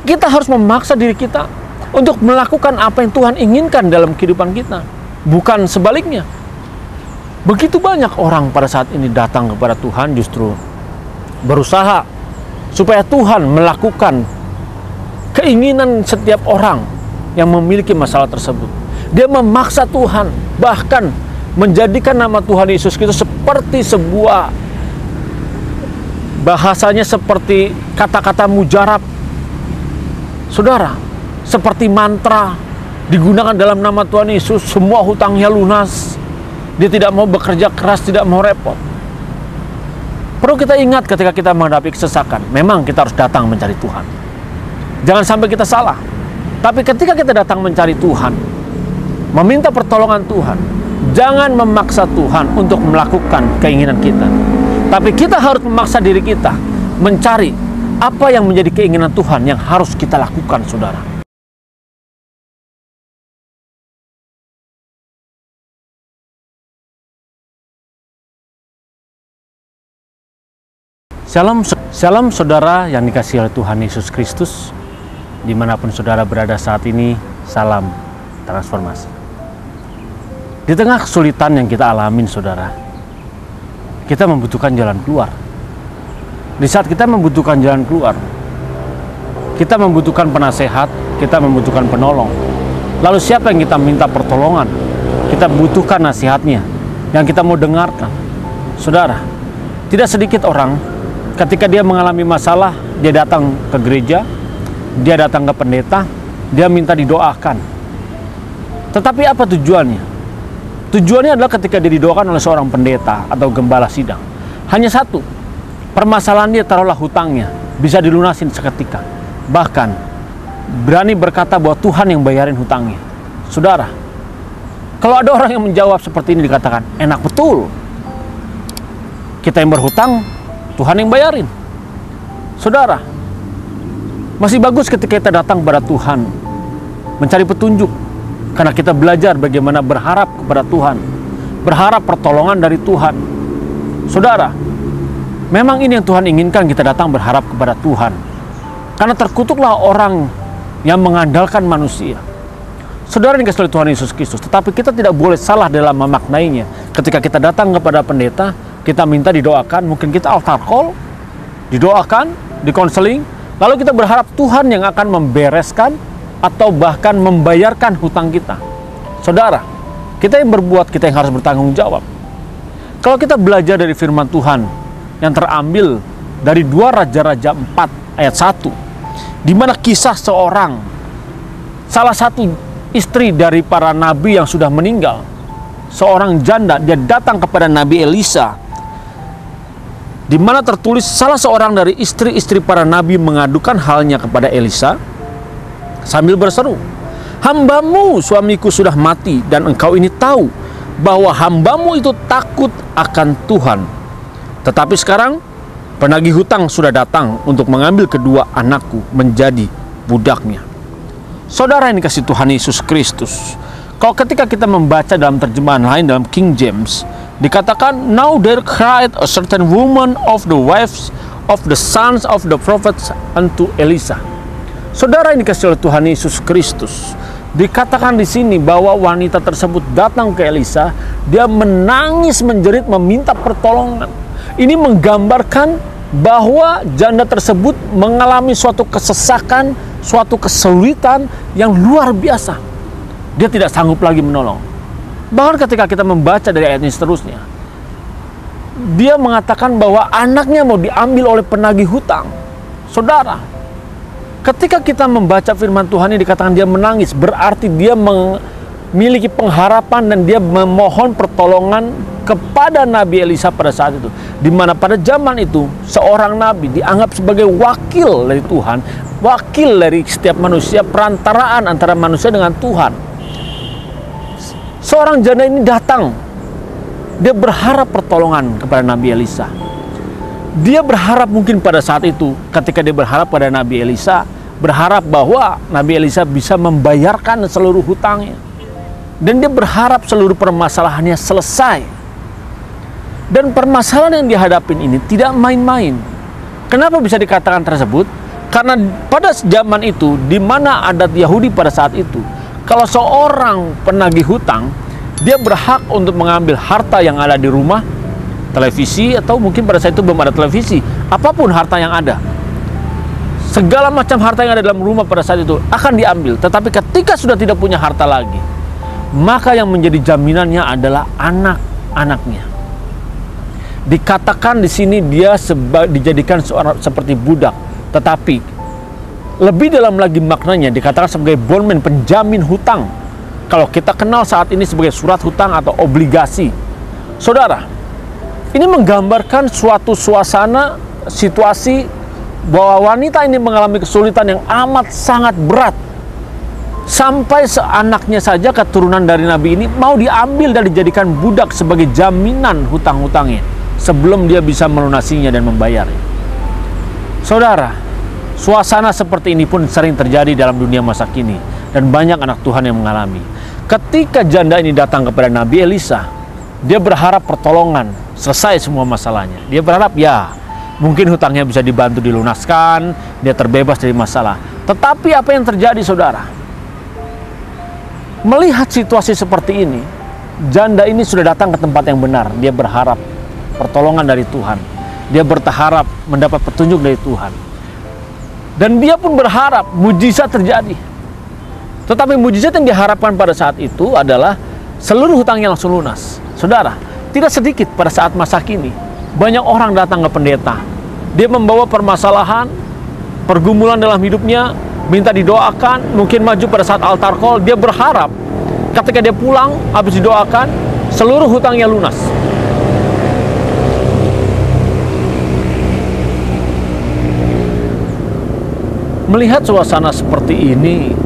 Kita harus memaksa diri kita untuk melakukan apa yang Tuhan inginkan dalam kehidupan kita, bukan sebaliknya. Begitu banyak orang pada saat ini datang kepada Tuhan justru berusaha supaya Tuhan melakukan keinginan setiap orang yang memiliki masalah tersebut. Dia memaksa Tuhan, bahkan menjadikan nama Tuhan Yesus Kristus seperti sebuah, bahasanya seperti kata-kata mujarab. Saudara, seperti mantra digunakan dalam nama Tuhan Yesus, semua hutangnya lunas. Dia tidak mau bekerja keras, tidak mau repot. Perlu kita ingat ketika kita menghadapi kesesakan, memang kita harus datang mencari Tuhan. Jangan sampai kita salah. Tapi ketika kita datang mencari Tuhan, meminta pertolongan Tuhan, jangan memaksa Tuhan untuk melakukan keinginan kita. Tapi kita harus memaksa diri kita mencari apa yang menjadi keinginan Tuhan yang harus kita lakukan, saudara. Shalom saudara yang dikasihi oleh Tuhan Yesus Kristus. Dimanapun saudara berada saat ini, salam transformasi. Di tengah kesulitan yang kita alamin, saudara, kita membutuhkan jalan keluar. Di saat kita membutuhkan jalan keluar, kita membutuhkan penasehat, kita membutuhkan penolong. Lalu siapa yang kita minta pertolongan? Kita butuhkan nasihatnya yang kita mau dengarkan. Saudara, tidak sedikit orang ketika dia mengalami masalah, dia datang ke gereja, dia datang ke pendeta, dia minta didoakan. Tetapi apa tujuannya? Tujuannya adalah ketika dia didoakan oleh seorang pendeta atau gembala sidang, hanya satu, permasalahan dia taruhlah hutangnya bisa dilunasin seketika. Bahkan berani berkata bahwa Tuhan yang bayarin hutangnya. Saudara, kalau ada orang yang menjawab seperti ini, dikatakan enak betul, kita yang berhutang, Tuhan yang bayarin. Saudara, masih bagus ketika kita datang kepada Tuhan mencari petunjuk, karena kita belajar bagaimana berharap kepada Tuhan, berharap pertolongan dari Tuhan. Saudara, memang ini yang Tuhan inginkan, kita datang berharap kepada Tuhan. Karena terkutuklah orang yang mengandalkan manusia. Saudara yang dikasihi oleh Tuhan Yesus Kristus, tetapi kita tidak boleh salah dalam memaknainya. Ketika kita datang kepada pendeta, kita minta didoakan, mungkin kita altar call, didoakan, dikonseling, lalu kita berharap Tuhan yang akan membereskan atau bahkan membayarkan hutang kita. Saudara, kita yang berbuat, kita yang harus bertanggung jawab. Kalau kita belajar dari firman Tuhan yang terambil dari 2 Raja-Raja 4 ayat 1, di mana kisah seorang, salah satu istri dari para nabi yang sudah meninggal, seorang janda, dia datang kepada Nabi Elisa, di mana tertulis salah seorang dari istri-istri para nabi mengadukan halnya kepada Elisa sambil berseru, "Hambamu suamiku sudah mati, dan engkau ini tahu bahwa hambamu itu takut akan Tuhan. Tetapi sekarang penagih hutang sudah datang untuk mengambil kedua anakku menjadi budaknya." Saudara yang dikasihi Tuhan Yesus Kristus, kalau ketika kita membaca dalam terjemahan lain, dalam King James, dikatakan, "Now there cried a certain woman of the wives of the sons of the prophets unto Elisa." Saudara yang dikasihi oleh Tuhan Yesus Kristus, dikatakan di sini bahwa wanita tersebut datang ke Elisa, dia menangis menjerit meminta pertolongan. Ini menggambarkan bahwa janda tersebut mengalami suatu kesesakan, suatu kesulitan yang luar biasa. Dia tidak sanggup lagi menolong. Bahkan ketika kita membaca dari ayat ini seterusnya, dia mengatakan bahwa anaknya mau diambil oleh penagih hutang. Saudara, ketika kita membaca firman Tuhan ini dikatakan dia menangis, berarti dia memiliki pengharapan dan dia memohon pertolongan kepada Nabi Elisa pada saat itu. Di mana pada zaman itu seorang nabi dianggap sebagai wakil dari Tuhan, wakil dari setiap manusia, perantaraan antara manusia dengan Tuhan. Seorang janda ini datang, dia berharap pertolongan kepada Nabi Elisa. Dia berharap mungkin pada saat itu, ketika dia berharap pada Nabi Elisa, berharap bahwa Nabi Elisa bisa membayarkan seluruh hutangnya. Dan dia berharap seluruh permasalahannya selesai. Dan permasalahan yang dihadapin ini tidak main-main. Kenapa bisa dikatakan tersebut? Karena pada zaman itu, di mana adat Yahudi pada saat itu, kalau seorang penagih hutang, dia berhak untuk mengambil harta yang ada di rumah, televisi, atau mungkin pada saat itu belum ada televisi, apapun harta yang ada. Segala macam harta yang ada dalam rumah pada saat itu akan diambil. Tetapi ketika sudah tidak punya harta lagi, maka yang menjadi jaminannya adalah anak-anaknya. Dikatakan di sini dia dijadikan seperti budak, tetapi lebih dalam lagi maknanya dikatakan sebagai bondman, penjamin hutang. Kalau kita kenal saat ini sebagai surat hutang atau obligasi. Saudara, ini menggambarkan suatu suasana, situasi bahwa wanita ini mengalami kesulitan yang amat sangat berat. Sampai seanaknya saja keturunan dari Nabi ini mau diambil dan dijadikan budak sebagai jaminan hutang-hutangnya sebelum dia bisa melunasinya dan membayarnya. Saudara, suasana seperti ini pun sering terjadi dalam dunia masa kini, dan banyak anak Tuhan yang mengalami. Ketika janda ini datang kepada Nabi Elisa, dia berharap pertolongan, selesai semua masalahnya. Dia berharap ya, mungkin hutangnya bisa dibantu dilunaskan, dia terbebas dari masalah. Tetapi apa yang terjadi, saudara? Melihat situasi seperti ini, janda ini sudah datang ke tempat yang benar. Dia berharap pertolongan dari Tuhan. Dia berharap mendapat petunjuk dari Tuhan. Dan dia pun berharap mujizat terjadi. Tetapi mujizat yang diharapkan pada saat itu adalah seluruh hutangnya langsung lunas. Saudara, tidak sedikit pada saat masa kini, banyak orang datang ke pendeta. Dia membawa permasalahan, pergumulan dalam hidupnya, minta didoakan, mungkin maju pada saat altar call. Dia berharap ketika dia pulang, habis didoakan, seluruh hutangnya lunas. Melihat suasana seperti ini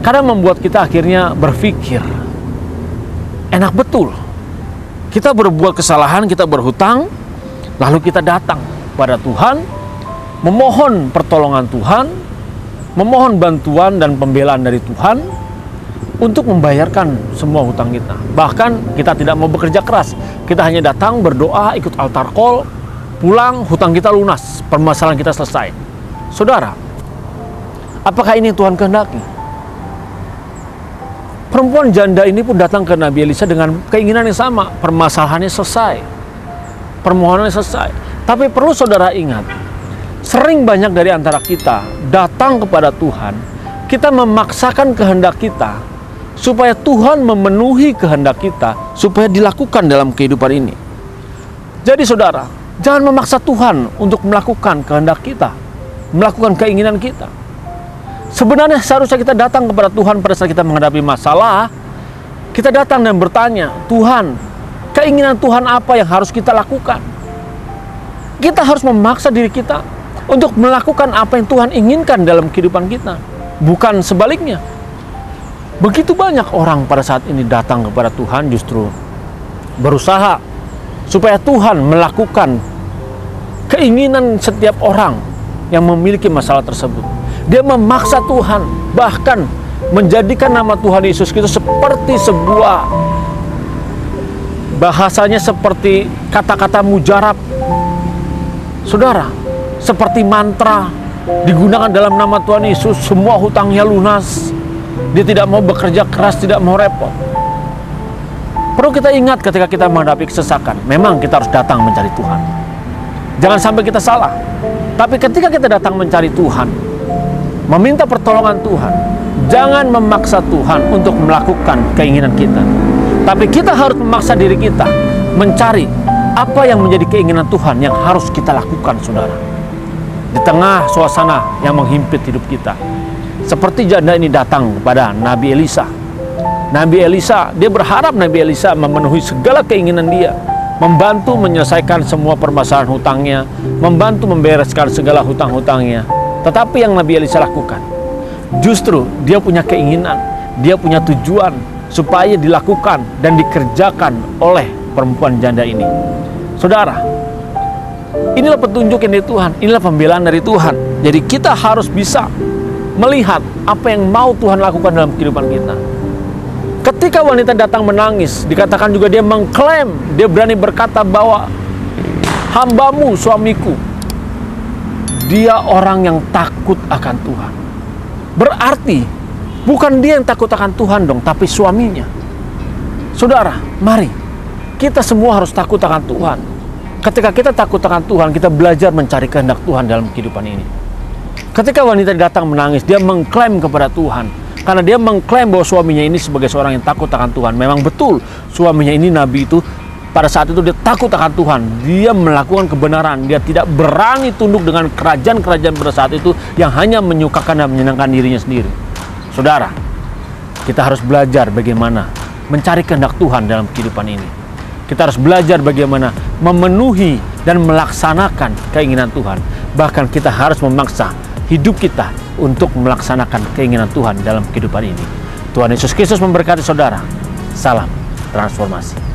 kadang membuat kita akhirnya berpikir, enak betul kita berbuat kesalahan, kita berhutang, lalu kita datang pada Tuhan, memohon pertolongan Tuhan, memohon bantuan dan pembelaan dari Tuhan untuk membayarkan semua hutang kita. Bahkan kita tidak mau bekerja keras, kita hanya datang, berdoa, ikut altar call, pulang, hutang kita lunas, permasalahan kita selesai. Saudara, apakah ini Tuhan kehendaki? Perempuan janda ini pun datang ke Nabi Elisa dengan keinginan yang sama, permasalahannya selesai, permohonannya selesai. Tapi perlu saudara ingat, sering banyak dari antara kita datang kepada Tuhan, kita memaksakan kehendak kita supaya Tuhan memenuhi kehendak kita, supaya dilakukan dalam kehidupan ini. Jadi saudara, jangan memaksa Tuhan untuk melakukan kehendak kita, melakukan keinginan kita. Sebenarnya seharusnya kita datang kepada Tuhan pada saat kita menghadapi masalah. Kita datang dan bertanya, Tuhan, keinginan Tuhan apa yang harus kita lakukan? Kita harus memaksa diri kita untuk melakukan apa yang Tuhan inginkan dalam kehidupan kita, bukan sebaliknya. Begitu banyak orang pada saat ini datang kepada Tuhan justru berusaha supaya Tuhan melakukan keinginan setiap orang yang memiliki masalah tersebut. Dia memaksa Tuhan, bahkan menjadikan nama Tuhan Yesus Kristus seperti sebuah, bahasanya seperti kata-kata mujarab. Saudara, seperti mantra digunakan dalam nama Tuhan Yesus, semua hutangnya lunas. Dia tidak mau bekerja keras, tidak mau repot. Perlu kita ingat ketika kita menghadapi kesesakan, memang kita harus datang mencari Tuhan. Jangan sampai kita salah. Tapi ketika kita datang mencari Tuhan, meminta pertolongan Tuhan, jangan memaksa Tuhan untuk melakukan keinginan kita. Tapi kita harus memaksa diri kita mencari apa yang menjadi keinginan Tuhan yang harus kita lakukan, saudara. Di tengah suasana yang menghimpit hidup kita. Seperti janda ini datang kepada Nabi Elisa. Nabi Elisa, dia berharap Nabi Elisa memenuhi segala keinginan dia, membantu menyelesaikan semua permasalahan hutangnya, membantu membereskan segala hutang-hutangnya. Tetapi yang Nabi Elisa lakukan, justru dia punya keinginan, dia punya tujuan supaya dilakukan dan dikerjakan oleh perempuan janda ini. Saudara, inilah petunjuk dari Tuhan, inilah pembelaan dari Tuhan. Jadi kita harus bisa melihat apa yang mau Tuhan lakukan dalam kehidupan kita. Ketika wanita datang menangis, dikatakan juga dia mengklaim, dia berani berkata bahwa hambamu, suamiku, dia orang yang takut akan Tuhan. Berarti bukan dia yang takut akan Tuhan dong, tapi suaminya. Saudara, mari kita semua harus takut akan Tuhan. Ketika kita takut akan Tuhan, kita belajar mencari kehendak Tuhan dalam kehidupan ini. Ketika wanita datang menangis, dia mengklaim kepada Tuhan. Karena dia mengklaim bahwa suaminya ini sebagai seorang yang takut akan Tuhan. Memang betul, suaminya ini nabi itu, pada saat itu dia takut akan Tuhan. Dia melakukan kebenaran. Dia tidak berani tunduk dengan kerajaan-kerajaan pada saat itu yang hanya menyukakan dan menyenangkan dirinya sendiri. Saudara, kita harus belajar bagaimana mencari kehendak Tuhan dalam kehidupan ini. Kita harus belajar bagaimana memenuhi dan melaksanakan keinginan Tuhan. Bahkan kita harus memaksa hidup kita untuk melaksanakan keinginan Tuhan dalam kehidupan ini. Tuhan Yesus Kristus memberkati saudara. Salam transformasi.